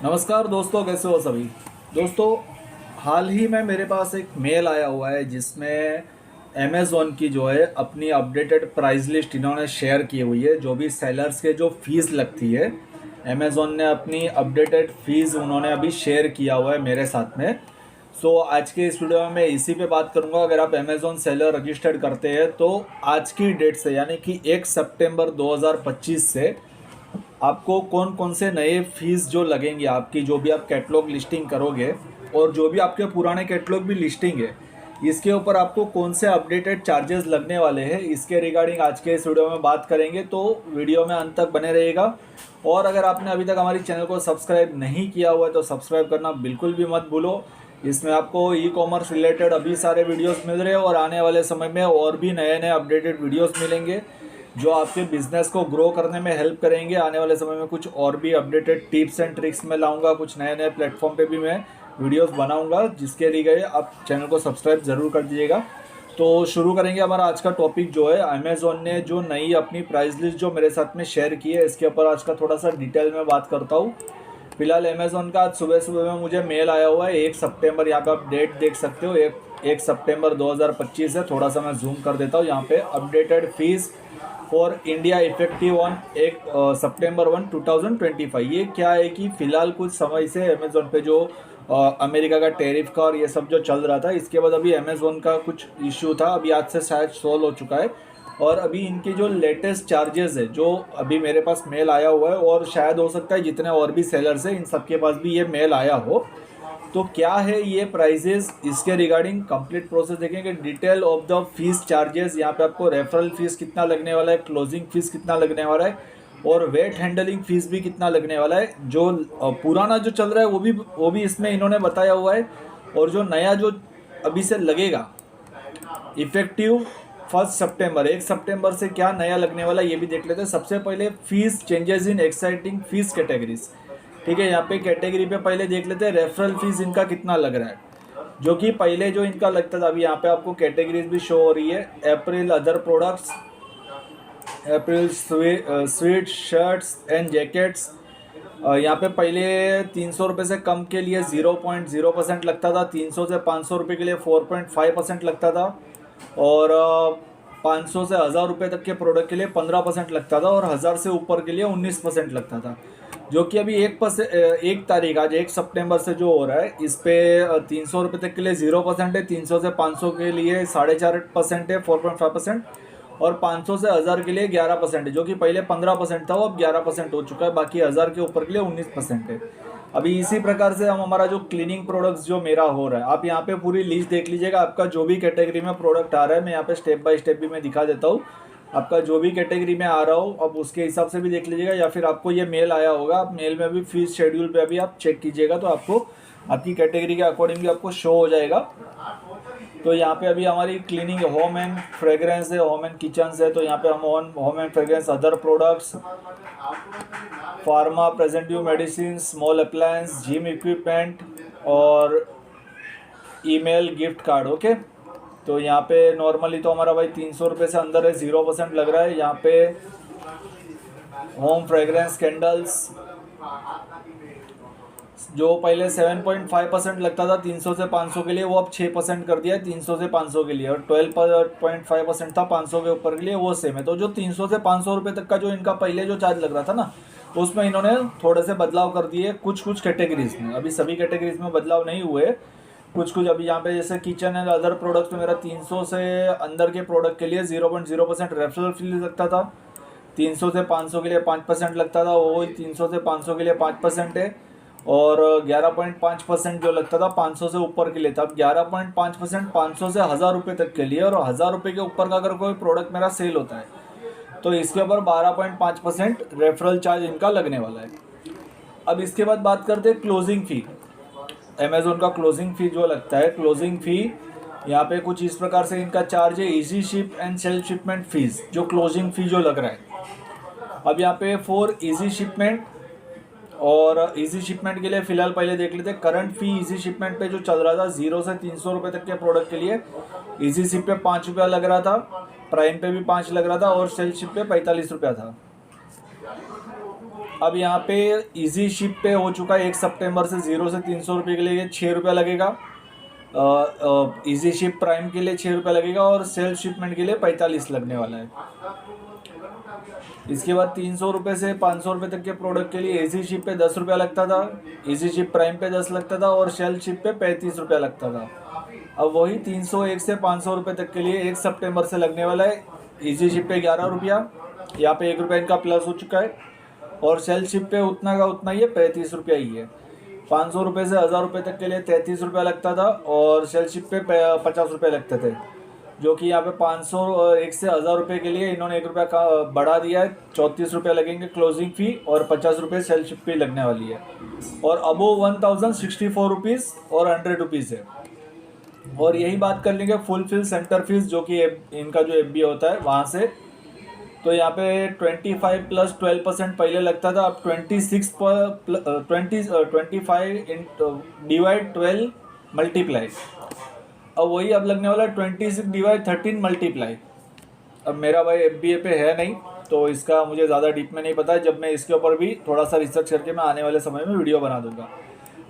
नमस्कार दोस्तों, कैसे हो सभी। दोस्तों, हाल ही में मेरे पास एक मेल आया हुआ है जिसमें अमेज़ॉन की जो है अपनी अपडेटेड प्राइस लिस्ट इन्होंने शेयर की हुई है। जो भी सेलर्स के जो फीस लगती है, अमेज़ॉन ने अपनी अपडेटेड फीस उन्होंने अभी शेयर किया हुआ है मेरे साथ में। सो आज के इस वीडियो में मैं इसी पे बात करूंगा। अगर आप अमेज़ॉन सेलर रजिस्टर्ड करते हैं तो आज की डेट से यानी कि 1 सितंबर 2025 से आपको कौन कौन से नए फीस जो लगेंगे, आपकी जो भी आप कैटलॉग लिस्टिंग करोगे और जो भी आपके पुराने कैटलॉग भी लिस्टिंग है, इसके ऊपर आपको कौन से अपडेटेड चार्जेस लगने वाले हैं, इसके रिगार्डिंग आज के इस वीडियो में बात करेंगे। तो वीडियो में अंत तक बने रहिएगा। और अगर आपने अभी तक हमारी चैनल को सब्सक्राइब नहीं किया हुआ है तो सब्सक्राइब करना बिल्कुल भी मत भूलो। इसमें आपको ई कॉमर्स रिलेटेड अभी सारे वीडियोस मिल रहे हैं और आने वाले समय में और भी नए नए अपडेटेड वीडियोस मिलेंगे जो आपके बिजनेस को ग्रो करने में हेल्प करेंगे। आने वाले समय में कुछ और भी अपडेटेड टिप्स एंड ट्रिक्स में लाऊंगा, कुछ नए नए प्लेटफॉर्म पे भी मैं वीडियोस बनाऊंगा, जिसके लिए आप चैनल को सब्सक्राइब ज़रूर कर दीजिएगा। तो शुरू करेंगे हमारा आज का टॉपिक जो है अमेज़ॉन ने जो नई अपनी प्राइस लिस्ट जो मेरे साथ में शेयर की है, इसके ऊपर आज का थोड़ा सा डिटेल में बात करता हूँ। फिलहाल अमेज़ॉन का आज सुबह सुबह में मुझे मेल आया हुआ है 1 सितंबर। यहाँ पे आप डेट देख सकते हो, 1 सितंबर 2025 है। थोड़ा सा मैं जूम कर देता हूँ। यहाँ पे updated fees for India effective on 1 सितंबर 2025। ये क्या है कि फ़िलहाल कुछ समय से अमेज़ॉन पे जो अमेरिका का टैरिफ का और ये सब जो चल रहा था, इसके बाद अभी अमेज़ॉन का कुछ इश्यू था, अभी आज से शायद सॉल्व हो चुका है। और अभी इनके जो लेटेस्ट चार्जेस है जो अभी मेरे पास मेल आया हुआ है, और शायद हो सकता है जितने और भी सेलर्स हैं इन सबके पास भी ये मेल आया हो। तो क्या है ये प्राइजेस, इसके रिगार्डिंग कंप्लीट प्रोसेस देखेंगे। Detail of the fees charges, यहाँ पे आपको रेफरल फीस कितना लगने वाला है, क्लोजिंग फीस कितना लगने वाला है, और वेट हैंडलिंग फीस भी कितना लगने वाला है। जो पुराना जो चल रहा है वो भी इसमें इन्होंने बताया हुआ है। और जो नया जो अभी से लगेगा इफेक्टिव 1 सितंबर, 1 सितंबर से क्या नया लगने वाला है ये भी देख लेते हैं। सबसे पहले fees changes in exciting fees categories. ठीक है, यहाँ पे कैटेगरी पे पहले देख लेते हैं रेफरल फीस इनका कितना लग रहा है। जो कि पहले जो इनका लगता था, अभी यहाँ पे आपको कैटेगरीज भी शो हो रही है। Apparel other products, apparel sweatshirts and jackets. यहाँ पे पहले 300 रुपये से कम के लिए 0.0% लगता था, 300 से 500 रुपये के लिए 4.5% लगता था, और 500 से 1000 रुपये तक के प्रोडक्ट के लिए 15% लगता था, और 1000 से ऊपर के लिए 19% लगता था। जो कि अभी 1 तारीख, आज 1 सितंबर से जो हो रहा है, इस पे 300 रुपये तक के लिए 0% है, 300 से 500 के लिए 4.5% है 4.5%, और 500 से 1000 के लिए 11% है। जो कि पहले 15% था, वो अब 11% हो चुका है। बाकी 1000 के ऊपर के लिए 19% है। अभी इसी प्रकार से हम हमारा जो क्लीनिंग प्रोडक्ट्स जो मेरा हो रहा है, आप यहाँ पे पूरी लिस्ट देख लीजिएगा। आपका जो भी कैटेगरी में प्रोडक्ट आ रहा है, मैं यहाँ पे स्टेप बाय स्टेप भी मैं दिखा देता हूँ। आपका जो भी कैटेगरी में आ रहा हो, अब उसके हिसाब से भी देख लीजिएगा, या फिर आपको ये मेल आया होगा, आप मेल में भी फीस शेड्यूल पे अभी आप चेक कीजिएगा, तो आपको आपकी कैटेगरी के अकॉर्डिंग भी आपको शो हो जाएगा। तो यहाँ पे अभी हमारी क्लीनिंग होम एंड फ्रेग्रेंस है, होम एंड किचन है। तो यहाँ पे हम home and fragrance, other products, pharma, प्रेजेंटिव medicine, small appliance, gym equipment और ईमेल गिफ्ट कार्ड। ओके, तो यहाँ पे नॉर्मली तो हमारा भाई 300 रुपये से अंदर है, 0% लग रहा है। यहाँ पे होम फ्रेग्रेंस कैंडल्स जो पहले 7.5% लगता था 300 से 500 के लिए, वो अब 6% कर दिया है 300 से 500 के लिए, और 12.5% था 500 के ऊपर के लिए, वो सेम है। तो जो 300 से 500 रुपये तक का जो इनका पहले जो चार्ज लग रहा था ना, उसमें इन्होंने थोड़े से बदलाव कर दिए कुछ कुछ कैटेगरीज में। अभी सभी कैटेगरीज में बदलाव नहीं हुए, कुछ कुछ। अभी यहाँ पे जैसे किचन एंड अदर प्रोडक्ट्स में मेरा 300 से अंदर के प्रोडक्ट के लिए 0.0% रेफरल फीस लगता था, 300 से 500 के लिए 5% लगता था, वो 300 से 500 के लिए 5% है, और 11.5% जो लगता था 500 से ऊपर के लिए था। अब 11.5% 500 से 1000 रुपये तक के लिए, और 1000 रुपये के ऊपर का अगर कोई प्रोडक्ट मेरा सेल होता है तो इसके ऊपर 12.5% रेफरल चार्ज इनका लगने वाला है। अब इसके बाद बात करते हैं क्लोजिंग फ़ी। अमेज़ॉन का क्लोजिंग फ़ी जो लगता है, क्लोजिंग फ़ी यहाँ पे कुछ इस प्रकार से इनका चार्ज है। Easy ship and self shipment fees, जो क्लोजिंग फ़ी जो लग रहा है। अब यहाँ पे फॉर इजी शिपमेंट, और इजी शिपमेंट के लिए फ़िलहाल पहले देख लेते हैं करंट फ़ी। इजी शिपमेंट पे जो चल रहा था 0 से 300 रुपये तक के प्रोडक्ट के लिए इजी शिप पे 5 रुपया लग रहा था, प्राइम पे भी 5 लग रहा था, और सेल शिप पे 45 रुपया था। अब यहाँ पे इजी शिप पे हो चुका है 1 सितंबर से 0 से 300 रुपये के लिए 6 रुपये लगेगा। इजी शिप प्राइम के लिए 6 रुपये लगेगा और सेल्फ शिपमेंट के लिए 45 लगने वाला है। इसके बाद 300 रुपये से 500 रुपये तक के प्रोडक्ट के लिए इजी शिप पे 10 रुपया लगता था, इजी शिप प्राइम पे 10 लगता था और सेल्फ शिप पे 35 रुपया लगता था। अब वही 301 से 500 रुपये तक के लिए 1 सितंबर से लगने वाला है। इजी शिप पे 11 रुपया, यहाँ पे 1 रुपया इनका प्लस हो चुका है और सेल शिप पे उतना का उतना ही है, 35 रुपया ही है। 500 रुपये से 1000 रुपये तक के लिए 33 रुपया लगता था और सेल शिप पे 50 रुपये लगते थे, जो कि यहाँ पे 501 से 1000 रुपये के लिए इन्होंने 1 रुपया का बढ़ा दिया है। 34 रुपये लगेंगे क्लोजिंग फ़ी और 50 रुपये सेल शिप पे लगने वाली है। और अबो 1064 रुपीज़ और 100 रुपीज़ है। और यही बात कर लेंगे फुलफिल सेंटर फीस, जो कि इनका जो FBA होता है वहाँ से। तो यहाँ पे 25 प्लस 12% पहले लगता था, अब 26 पर 25 डिवाइड 12 मल्टीप्लाई, अब वही अब लगने वाला 26 डिवाइड 13 मल्टीप्लाई। अब मेरा भाई FBA पे है नहीं तो इसका मुझे ज़्यादा डीप में नहीं पता है, जब मैं इसके ऊपर भी थोड़ा सा रिसर्च करके मैं आने वाले समय में वीडियो बना दूंगा।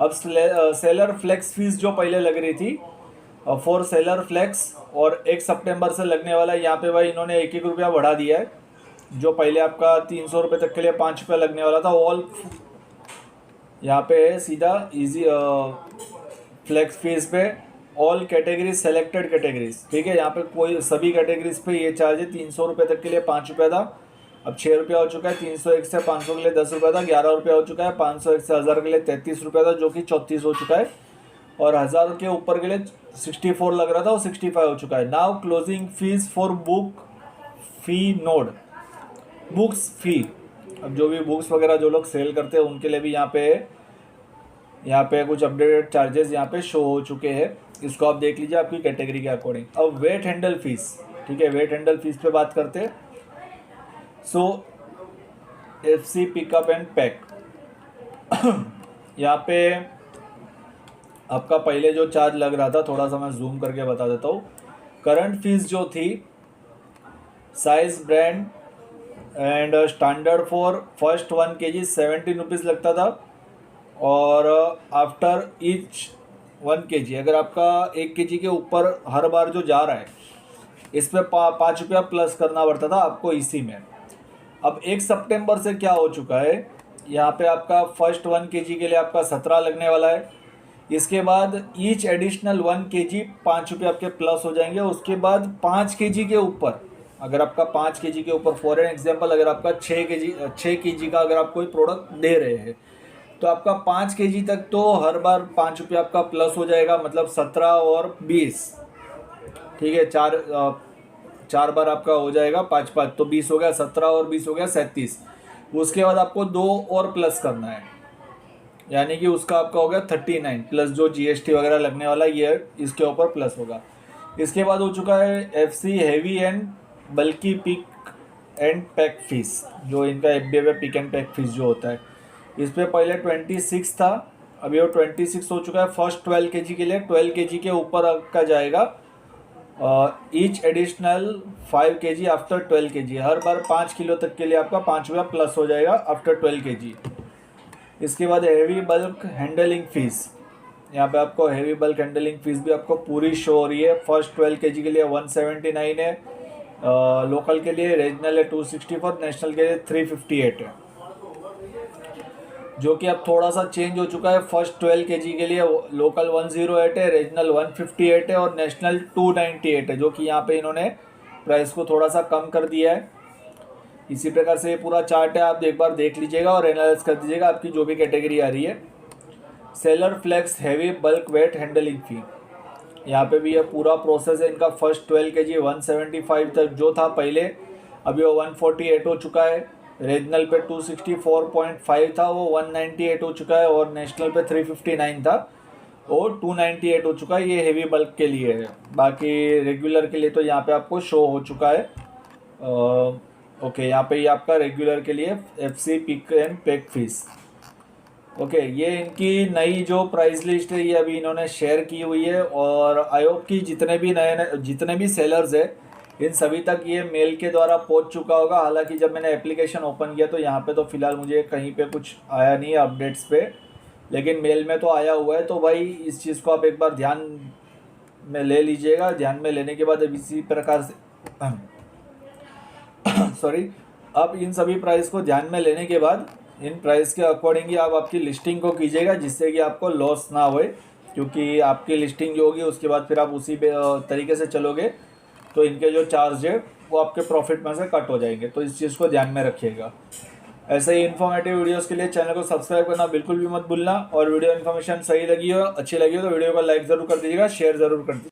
अब सेलर फ्लेक्स फीस जो पहले लग रही थी फॉर सेलर फ्लेक्स और 1 सितंबर से लगने वाला है, यहाँ पे भाई इन्होंने 1-1 रुपया बढ़ा दिया है। जो पहले आपका 300 रुपये तक के लिए 5 रुपया लगने वाला था, ऑल यहाँ पे है सीधा इजी फ्लेक्स फीस पे ऑल कैटेगरीज सेलेक्टेड कैटेगरीज, ठीक है। यहाँ पे कोई सभी कैटेगरीज पे ये चार्ज है। 300 रुपये तक के लिए 5 रुपया था, अब 6 रुपया हो चुका है। 301 से 500 के लिए 10 रुपया था, 11 रुपया हो चुका है। 501 से 1000 के लिए 33 रुपया था, जो कि 34 हो चुका है। और 1000 के ऊपर के लिए 64 लग रहा था, वो 65 हो चुका है। Now closing fees for book fee नोड, बुक्स फी। अब जो भी बुक्स वगैरह जो लोग सेल करते हैं उनके लिए भी यहाँ पे कुछ अपडेटेड चार्जेस यहाँ पे शो हो चुके हैं। इसको आप देख लीजिए आपकी कैटेगरी के अकॉर्डिंग। अब वेट हैंडल फीस, ठीक है, वेट हैंडल फीस पे बात करते हैं। सो FC पिकअप एंड पैक यहाँ पे आपका पहले जो चार्ज लग रहा था, थोड़ा सा मैं जूम करके बता देता हूँ। करंट फीस जो थी size brand and standard for first 1 kg 17 rupees लगता था और आफ्टर ईच 1 kg अगर आपका 1 kg के ऊपर हर बार जो जा रहा है इस पर 5 रुपया प्लस करना पड़ता था आपको इसी में। अब 1 सितंबर से क्या हो चुका है, यहाँ पे आपका फर्स्ट 1 kg के लिए आपका 17 लगने वाला है। इसके बाद ईच एडिशनल 1 kg 5 रुपये आपके प्लस हो जाएंगे। उसके बाद 5 kg के ऊपर अगर आपका 5 kg के ऊपर फॉर एन एग्जाम्पल अगर आपका 6 kg का अगर आप कोई प्रोडक्ट दे रहे हैं तो आपका 5 kg तक तो हर बार 5 रुपये आपका प्लस हो जाएगा, मतलब 17 और 20, ठीक है। चार बार आपका हो जाएगा 5-5 तो 20 हो गया, 17 और 20 हो गया 37। उसके बाद आपको 2 और प्लस करना है, यानी कि उसका आपका हो गया 39 प्लस जो GST वगैरह लगने वाला ये इसके ऊपर प्लस होगा। इसके बाद हो चुका है FC हैवी एंड बल्कि पिक एंड पैक फीस, जो इनका FBA पे पिक एंड पैक फीस जो होता है। इस पर पहले 26 था, अभी वो 26 हो चुका है। फर्स्ट 12 kg के लिए 12 kg के ऊपर का जाएगा each additional 5 kg after 12 kg, हर बार 5 किलो तक के लिए आपका 5 रुपया प्लस हो जाएगा आफ्टर 12 kg। इसके बाद हैवी बल्क हैंडलिंग फीस, यहाँ पे आपको हैवी बल्क हैंडलिंग फीस भी आपको पूरी शो हो रही है। फर्स्ट 12 kg के लिए 179 है, लोकल के लिए रीजनल है 264, नेशनल के लिए 358 है, जो कि अब थोड़ा सा चेंज हो चुका है। फर्स्ट 12 kg के लिए लोकल 108 है, रीजनल 158 है और नेशनल 298 है, जो कि यहाँ पे इन्होंने प्राइस को थोड़ा सा कम कर दिया है। इसी प्रकार से ये पूरा चार्ट है, आप एक बार देख लीजिएगा और एनालाइज कर दीजिएगा आपकी जो भी कैटेगरी आ रही है। Seller flex heavy bulk weight handling fee, यहाँ पे भी ये पूरा प्रोसेस है इनका। फर्स्ट 12 kg 175 तक जो था पहले, अभी वो 148 हो चुका है। रीजनल पे 264.5 था, वो 198 हो चुका है और नेशनल पे 359 था, वो 298 हो चुका है। ये हेवी बल्क के लिए है, बाकी रेगुलर के लिए तो यहाँ पे आपको शो हो चुका है। ओके, यहाँ पे ये आपका रेगुलर के लिए FC pick and pack fees. Okay, ये इनकी नई जो प्राइस लिस्ट है ये अभी इन्होंने शेयर की हुई है और आई होप कि जितने भी सेलर्स है इन सभी तक ये मेल के द्वारा पहुंच चुका होगा। हालांकि जब मैंने एप्लीकेशन ओपन किया तो यहाँ पे तो फ़िलहाल मुझे कहीं पे कुछ आया नहीं है अपडेट्स पे, लेकिन मेल में तो आया हुआ है। तो भाई इस चीज़ को आप एक बार ध्यान में ले लीजिएगा। ध्यान में लेने के बाद अब इसी प्रकार से सॉरी, अब इन सभी प्राइस को ध्यान में लेने के बाद इन प्राइस के अकॉर्डिंग ही आप आपकी लिस्टिंग को कीजिएगा, जिससे कि आपको लॉस ना होए। क्योंकि आपकी लिस्टिंग जो होगी उसके बाद फिर आप उसी तरीके से चलोगे तो इनके जो चार्ज है वो आपके प्रॉफिट में से कट हो जाएंगे। तो इस चीज़ को ध्यान में रखिएगा। ऐसे ही इन्फॉर्मेटिव वीडियोस के लिए चैनल को सब्सक्राइब करना बिल्कुल भी मत भूलना। और वीडियो इन्फॉर्मेशन सही लगी हो, अच्छी लगी हो तो वीडियो को लाइक ज़रूर कर दीजिएगा, शेयर ज़रूर कर दीजिएगा।